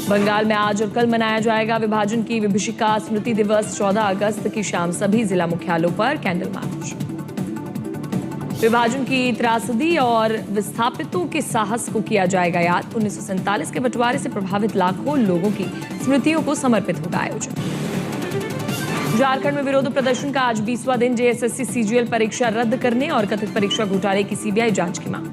बंगाल में आज और कल मनाया जाएगा विभाजन की विभीषिका स्मृति दिवस। 14 अगस्त की शाम सभी जिला मुख्यालयों पर कैंडल मार्च। विभाजन की त्रासदी और विस्थापितों के साहस को किया जाएगा याद। 1947 के बंटवारे से प्रभावित लाखों लोगों की स्मृतियों को समर्पित होगा आयोजन। झारखंड में विरोध प्रदर्शन का आज 20वां दिन। जेएसएससी सीजीएल परीक्षा रद्द करने और कथित परीक्षा घोटाले की सीबीआई जांच की मांग।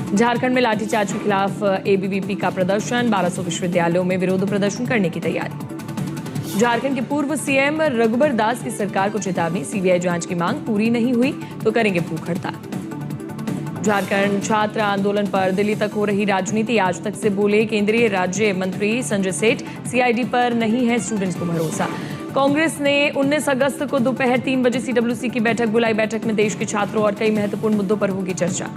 झारखंड में लाठीचार्ज के खिलाफ एबीवीपी का प्रदर्शन। 1200 विश्वविद्यालयों में विरोध प्रदर्शन करने की तैयारी। झारखंड के पूर्व सीएम रघुबर दास की सरकार को चेतावनी। सीबीआई जांच की मांग पूरी नहीं हुई तो करेंगे भूख हड़ताल। झारखंड छात्र आंदोलन पर दिल्ली तक हो रही राजनीति। आज तक से बोले केंद्रीय राज्य मंत्री संजय सेठ, सीआईडी पर नहीं है स्टूडेंट्स को भरोसा। कांग्रेस ने 19 अगस्त को दोपहर 3 बजे सीडब्ल्यूसी की बैठक बुलाई। बैठक में देश के छात्रों और कई महत्वपूर्ण मुद्दों पर होगी चर्चा।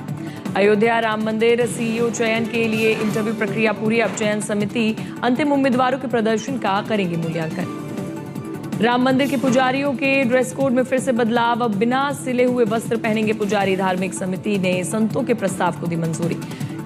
अयोध्या राम मंदिर सीईओ चयन के लिए इंटरव्यू प्रक्रिया पूरी। अब चयन समिति अंतिम उम्मीदवारों के प्रदर्शन का करेंगे मूल्यांकन। राम मंदिर के पुजारियों के ड्रेस कोड में फिर से बदलाव। अब बिना सिले हुए वस्त्र पहनेंगे पुजारी। धार्मिक समिति ने संतों के प्रस्ताव को दी मंजूरी।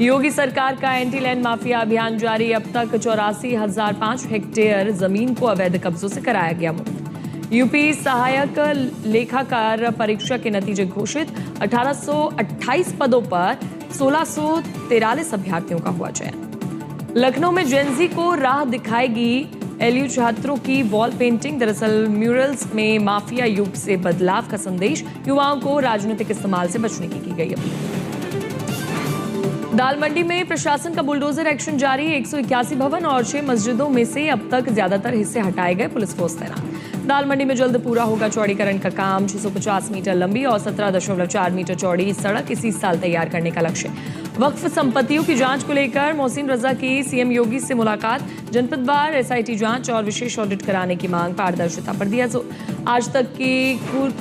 योगी सरकार का एंटी लैंड माफिया अभियान जारी। अब तक 84,005 हेक्टेयर जमीन को अवैध कब्जों से कराया गया मुक्त। यूपी सहायक लेखाकार परीक्षा के नतीजे घोषित। 1828 पदों पर 1643 अभ्यर्थियों का हुआ चयन। लखनऊ में जेनजी को राह दिखाएगी एलयू छात्रों की वॉल पेंटिंग। दरअसल म्यूरल्स में माफिया युग से बदलाव का संदेश। युवाओं को राजनीतिक इस्तेमाल से बचने की गई अपील। दाल मंडी में प्रशासन का बुलडोजर एक्शन जारी। 181 भवन और 6 मस्जिदों में से अब तक ज्यादातर हिस्से हटाए गए। पुलिस फोर्स तैनात। दाल मंडी में जल्द पूरा होगा चौड़ीकरण का काम। 650 मीटर लंबी और 17.4 मीटर चौड़ी सड़क इसी साल तैयार करने का लक्ष्य। वक्फ संपत्तियों की जांच को लेकर मोहसिन रजा की सीएम योगी से मुलाकात। जनपदवार एसआईटी जांच और विशेष ऑडिट कराने की मांग। पारदर्शिता पर दिया जोर। आज तक की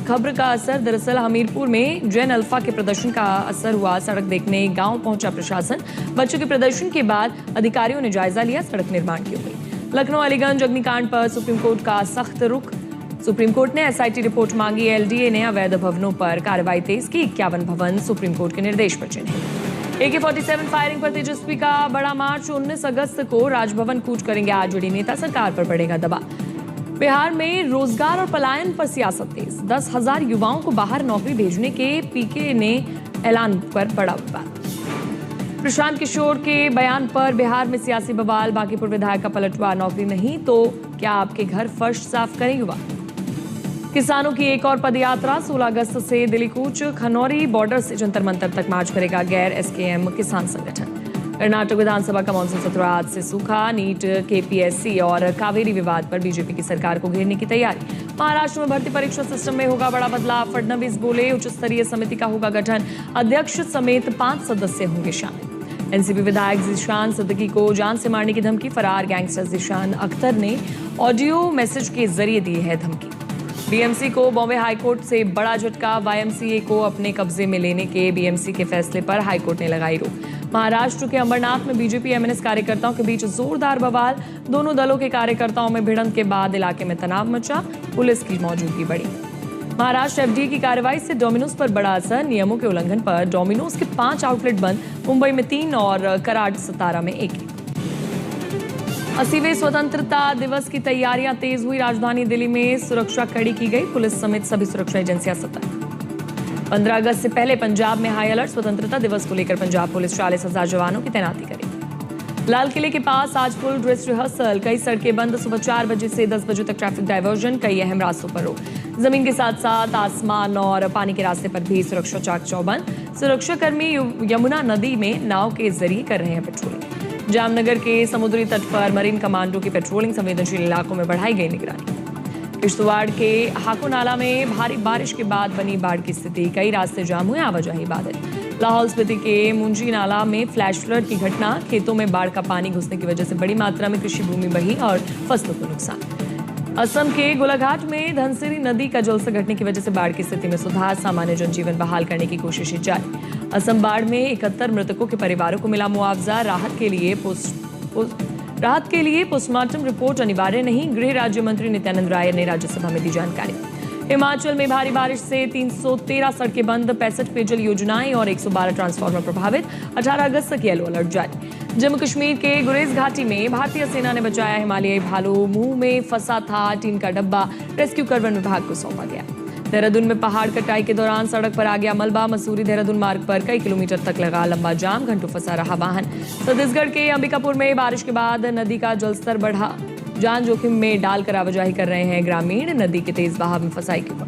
खबर का असर। दरअसल हमीरपुर में जैन अल्फा के प्रदर्शन का असर हुआ। सड़क देखने गांव पहुंचा प्रशासन। बच्चों के प्रदर्शन के बाद अधिकारियों ने जायजा लिया सड़क निर्माण की हुई। लखनऊ अलीगंज अग्निकांड पर सुप्रीम कोर्ट का सख्त रुख। सुप्रीम कोर्ट ने एसआईटी रिपोर्ट मांगी। एलडीए ने अवैध भवनों पर कार्रवाई तेज की। 51 भवन सुप्रीम कोर्ट के निर्देश पर चिन्हित। AK-47 फायरिंग पर तेजस्वी का बड़ा मार्च। 19 अगस्त को राजभवन कूच करेंगे आरजेडी नेता। सरकार पर बढ़ेगा दबाव। बिहार में रोजगार और पलायन पर सियासत तेज। 10,000 युवाओं को बाहर नौकरी भेजने के पीके ने ऐलान पर बड़ा विवाद। प्रशांत किशोर के बयान पर बिहार में सियासी बवाल। बांकीपुर विधायक का पलटवार। नौकरी नहीं तो क्या आपके घर फर्श साफ करें युवा। किसानों की एक और पदयात्रा। 16 अगस्त से दिल्ली कूच। खनौरी बॉर्डर से जंतर मंतर तक मार्च करेगा गैर एसकेएम किसान संगठन। कर्नाटक विधानसभा का मानसून सत्र आज से सूखा। नीट, केपीएससी और कावेरी विवाद पर बीजेपी की सरकार को घेरने की तैयारी। महाराष्ट्र में भर्ती परीक्षा सिस्टम में होगा बड़ा बदलाव। फडणवीस बोले उच्च स्तरीय समिति का होगा गठन। अध्यक्ष समेत 5 सदस्य होंगे शामिल। एनसीपी विधायक जीशान सिद्दीकी को जान से मारने की धमकी। फरार गैंगस्टर जीशान अख्तर ने ऑडियो मैसेज के जरिए दी है धमकी। बीएमसी को बॉम्बे हाईकोर्ट से बड़ा झटका। वाईएमसीए को अपने कब्जे में लेने के बीएमसी के फैसले पर हाईकोर्ट ने लगाई रोक। महाराष्ट्र के अंबरनाथ में बीजेपी एमएनएस कार्यकर्ताओं के बीच जोरदार बवाल। दोनों दलों के कार्यकर्ताओं में भिड़ंत के बाद इलाके में तनाव मचा। पुलिस की मौजूदगी बढ़ी। महाराष्ट्र एफडीए की कार्रवाई से डोमिनोज पर बड़ा असर। नियमों के उल्लंघन पर डोमिनोज के 5 आउटलेट बंद। मुंबई में 3 और कराड़ सतारा में 1। 80वें स्वतंत्रता दिवस की तैयारियां तेज हुई। राजधानी दिल्ली में सुरक्षा कड़ी की गई। पुलिस समेत सभी सुरक्षा एजेंसियां सतर्क। 15 अगस्त से पहले पंजाब में हाई अलर्ट। स्वतंत्रता दिवस को लेकर पंजाब पुलिस 40,000 जवानों की तैनाती करेगी। लाल किले के पास आज फुल ड्रेस रिहर्सल। कई सड़कें बंद। सुबह 4 बजे से 10 बजे तक ट्रैफिक डायवर्जन। कई अहम रास्तों पर रोक। जमीन के साथ साथ आसमान और पानी के रास्ते पर भी सुरक्षा चाक चौबंद। सुरक्षाकर्मी यमुना नदी में नाव के जरिए कर रहे हैं पेट्रोलिंग। जामनगर के समुद्री तट पर मरीन कमांडो की पेट्रोलिंग। संवेदनशील इलाकों में बढ़ाई गई निगरानी। किश्तवाड़ के हाको नाला में भारी बारिश के बाद बनी बाढ़ की स्थिति। कई रास्ते जाम हुए। आवाजाही बाधित। लाहौल स्पीति के मुंजी नाला में फ्लैश फ्लड की घटना। खेतों में बाढ़ का पानी घुसने की वजह से बड़ी मात्रा में कृषि भूमि बही और फसलों को नुकसान। असम के गोलाघाट में धनसिरी नदी का जलस्तर घटने की वजह से बाढ़ की स्थिति में सुधार। सामान्य जनजीवन बहाल करने की कोशिशें जारी। असम बाढ़ में 71 मृतकों के परिवारों को मिला मुआवजा। राहत के लिए पोस्टमार्टम रिपोर्ट अनिवार्य नहीं। गृह राज्य मंत्री नित्यानंद राय ने राज्यसभा में दी जानकारी। हिमाचल में भारी बारिश से 313 सड़कें बंद, 65 पेयजल योजनाएं और 112 ट्रांसफार्मर प्रभावित। 18 अगस्त तक येलो अलर्ट जारी। जम्मू कश्मीर के गुरेज घाटी में भारतीय सेना ने बचाया हिमालयी भालू, मुंह में फंसा था टीन का डब्बा, रेस्क्यू कर वन विभाग को सौंपा गया। देहरादून में पहाड़ कटाई के दौरान सड़क पर आ गया मलबा, मसूरी देहरादून मार्ग पर कई किलोमीटर तक लगा लंबा जाम, घंटों फंसा रहा वाहन। छत्तीसगढ़ के अंबिकापुर में बारिश के बाद नदी का जलस्तर बढ़ा, जान जोखिम में डालकर आवाजाही कर रहे हैं ग्रामीण, नदी के तेज बहाव में फंसाई की खबर।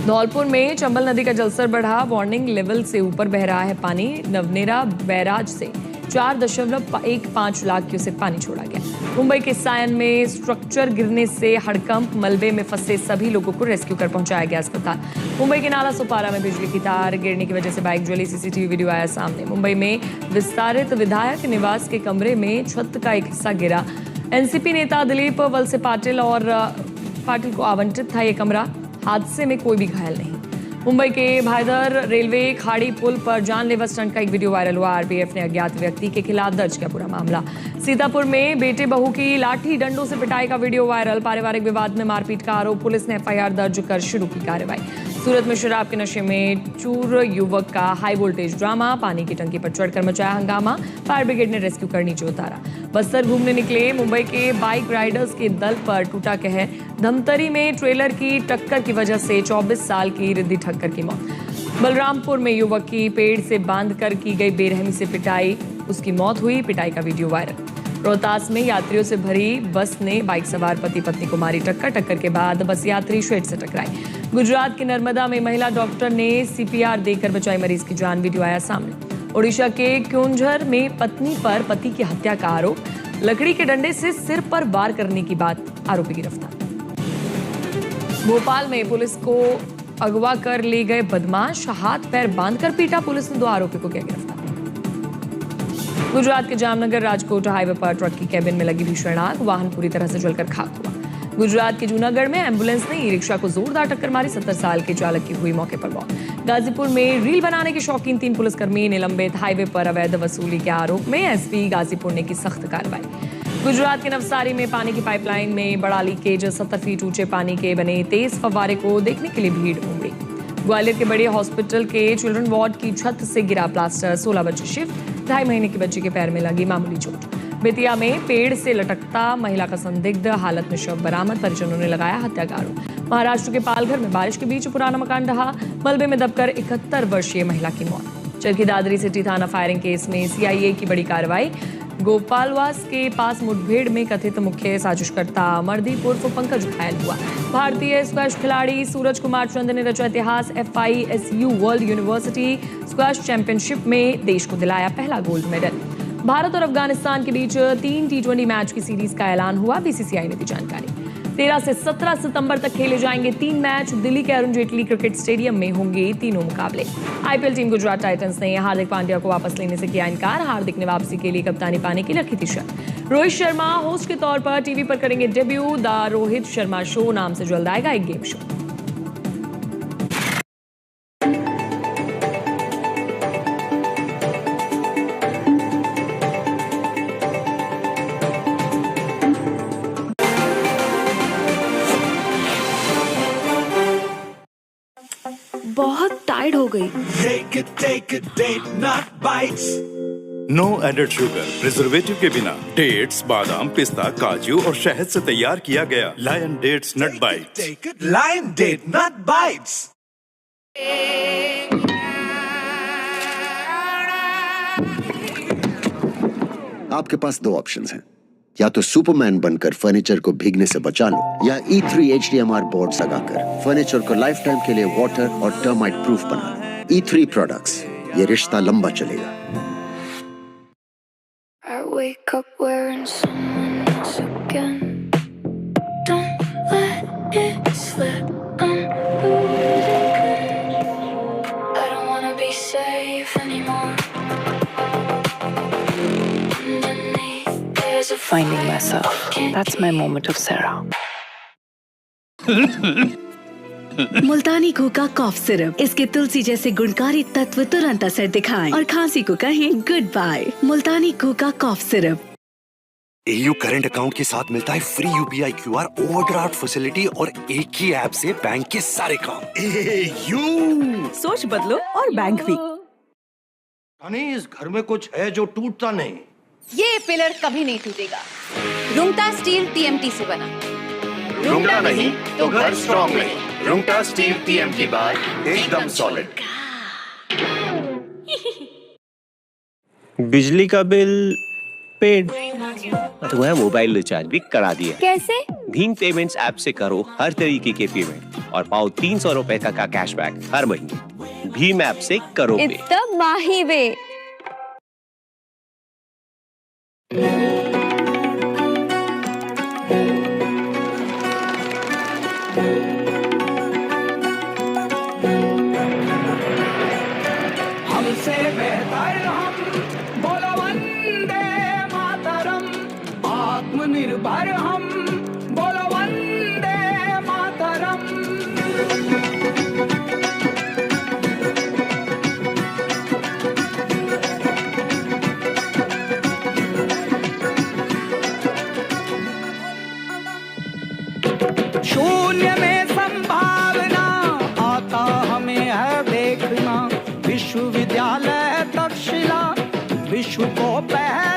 धौलपुर में चंबल नदी का जलस्तर बढ़ा, वार्निंग लेवल से ऊपर बह रहा है पानी। नवनेरा बैराज से 4.15 लाख क्यूसेक पानी छोड़ा गया। मुंबई के सायन में स्ट्रक्चर गिरने से हड़कंप, मलबे में फंसे सभी लोगों को रेस्क्यू कर पहुंचाया गया अस्पताल। मुंबई के नाला सोपारा में बिजली की तार गिरने की वजह से बाइक जली, सीसीटीवी वीडियो आया सामने। मुंबई में विस्तारित विधायक निवास के कमरे में छत का एक हिस्सा गिरा। एनसीपी नेता दिलीप वलसे पाटिल को आवंटित था ये कमरा। हादसे में कोई भी घायल नहीं। मुंबई के भाईदर रेलवे खाड़ी पुल पर जानलेवा स्टंट का एक वीडियो वायरल हुआ। आरपीएफ ने अज्ञात व्यक्ति के खिलाफ दर्ज किया पूरा मामला। सीतापुर में बेटे बहू की लाठी डंडों से पिटाई का वीडियो वायरल, पारिवारिक विवाद में मारपीट का आरोप, पुलिस ने एफआईआर दर्ज कर शुरू की कार्रवाई। सूरत में शराब के नशे में चूर युवक का हाई वोल्टेज ड्रामा, पानी की टंकी पर चढ़कर मचाया हंगामा, फायर ब्रिगेड ने रेस्क्यू कर नीचे उतारा। बस्तर घूमने निकले मुंबई के बाइक राइडर्स के दल पर टूटा कहर। धमतरी में ट्रेलर की टक्कर की वजह से 24 साल की रिद्धि ठक्कर की मौत। बलरामपुर में युवक की पेड़ से बांधकर की गई बेरहमी से पिटाई, उसकी मौत हुई, पिटाई का वीडियो वायरल। रोहतास में यात्रियों से भरी बस ने बाइक सवार पति पत्नी को मारी टक्कर, टक्कर के बाद बस यात्री शेड से टकराई। गुजरात के नर्मदा में महिला डॉक्टर ने सीपीआर देकर बचाई मरीज की जान, वीडियो आया सामने। ओडिशा के क्योंझर में पत्नी पर पति की हत्या का आरोप, लकड़ी के डंडे से सिर पर वार करने की बात, आरोपी गिरफ्तार। भोपाल में पुलिस को अगवा कर ले गए बदमाश, हाथ पैर बांधकर पीटा, पुलिस ने 2 आरोपी को किया गिरफ्तार। गुजरात के जामनगर राजकोट हाईवे पर ट्रक की कैबिन में लगी भीषण आग, वाहन पूरी तरह से जलकर खाक हुआ। गुजरात के जूनागढ़ में एम्बुलेंस ने ई रिक्शा को जोरदार टक्कर मारी, 70 साल के चालक की हुई मौके पर मौत। गाजीपुर में रील बनाने के शौकीन 3 पुलिसकर्मी निलंबित, हाईवे पर अवैध वसूली के आरोप में एसपी गाजीपुर ने की सख्त कार्रवाई। गुजरात के नवसारी में पानी की पाइपलाइन में बड़ा लीकेज, 70 फीट ऊंचे पानी के बने तेज फव्वारे को देखने के लिए भीड़ उमड़ी। ग्वालियर के बड़े हॉस्पिटल के चिल्ड्रन वार्ड की छत से गिरा प्लास्टर, 16 बच्चे शिफ्ट, 2.5 महीने की बच्ची के पैर में लगी मामूली चोट। बेतिया में पेड़ से लटकता महिला का संदिग्ध हालत में शव बरामद, परिजनों ने लगाया हत्या का आरोप। महाराष्ट्र के पालघर में बारिश के बीच पुराना मकान ढहा, मलबे में दबकर 71 वर्षीय महिला की मौत। चरखी दादरी सिटी थाना फायरिंग केस में सीआईए की बड़ी कार्रवाई। गोपालवास के पास मुठभेड़ में कथित मुख्य साजिशकर्ता अमरदीप उर्फ पंकज घायल हुआ। भारतीय स्क्वैश खिलाड़ी सूरज कुमार चंद ने रचा इतिहास, FISU world university squash championship में देश को दिलाया पहला गोल्ड मेडल। भारत और अफगानिस्तान के बीच 3 T20 मैच की सीरीज का ऐलान हुआ, बीसीसीआई ने दी जानकारी। 13 से 17 सितंबर तक खेले जाएंगे 3 मैच, दिल्ली के अरुण जेटली क्रिकेट स्टेडियम में होंगे तीनों मुकाबले। आईपीएल टीम गुजरात टाइटंस ने हार्दिक पांड्या को वापस लेने से किया इनकार, हार्दिक ने वापसी के लिए कप्तानी पाने की रखी थी शर्त। रोहित शर्मा होस्ट के तौर पर टीवी पर करेंगे debut, the Rohit Sharma show नाम से जल्द आएगा एक गेम शो। बहुत टाइड हो गई। Take a date, not bites. No added sugar, preservative के बिना डेट्स, बादाम, पिस्ता, काजू और शहद से तैयार किया गया Lion dates nut bites. Take it, Lion Date, not bites. आपके पास 2 ऑप्शंस हैं, या तो सुपरमैन बनकर फर्नीचर को भीगने से बचा लो, या E3 HDMR बोर्ड लगाकर फर्नीचर को लाइफ टाइम के लिए वाटर और टर्माइट प्रूफ बना लो। E3 प्रोडक्ट्स, ये रिश्ता लंबा चलेगा। I wake up wearing someone else again. Don't let it slip. I'm losing. I don't wanna be safe anymore. Underneath there's a Finding myself. That's my moment of Sarah. Multani घोका cough syrup, इसके तुलसी जैसे गुणकारी तत्व तुरंत असर दिखाएं और खांसी को कहें गुड बाय। मुल्तानी घोका cough syrup. AU current account के साथ मिलता है free UPI QR overdraft facility और एक ही ऐप से बैंक के सारे काम। AU सोच बदलो और बैंक भी। इस घर में कुछ है जो टूटता नहीं। ये पिलर कभी नहीं टूटेगा। रुंगटा स्टील TMT से बना। रुंगटा नहीं तो घर स्ट्रॉन्ग नहीं। रुंगटा स्टील TMT बार एकदम सॉलिड। बिजली का बिल पेड, तो वह मोबाइल रिचार्ज भी करा दिया। कैसे? भीम पेमेंट्स ऐप से करो हर तरीके के पेमेंट और पाओ 300 रुपए तक का कैशबैक हर महीने। भीम ऐप से करो पे। इतना माही वे। हमसे बेहतर हम बोलो वंदे मातरम, आत्मनिर्भर हम बोलो वंदे मातरम। शून्य में संभावना आता हमें है देखना। विश्वविद्यालय तक्षशिला विश्व को पहल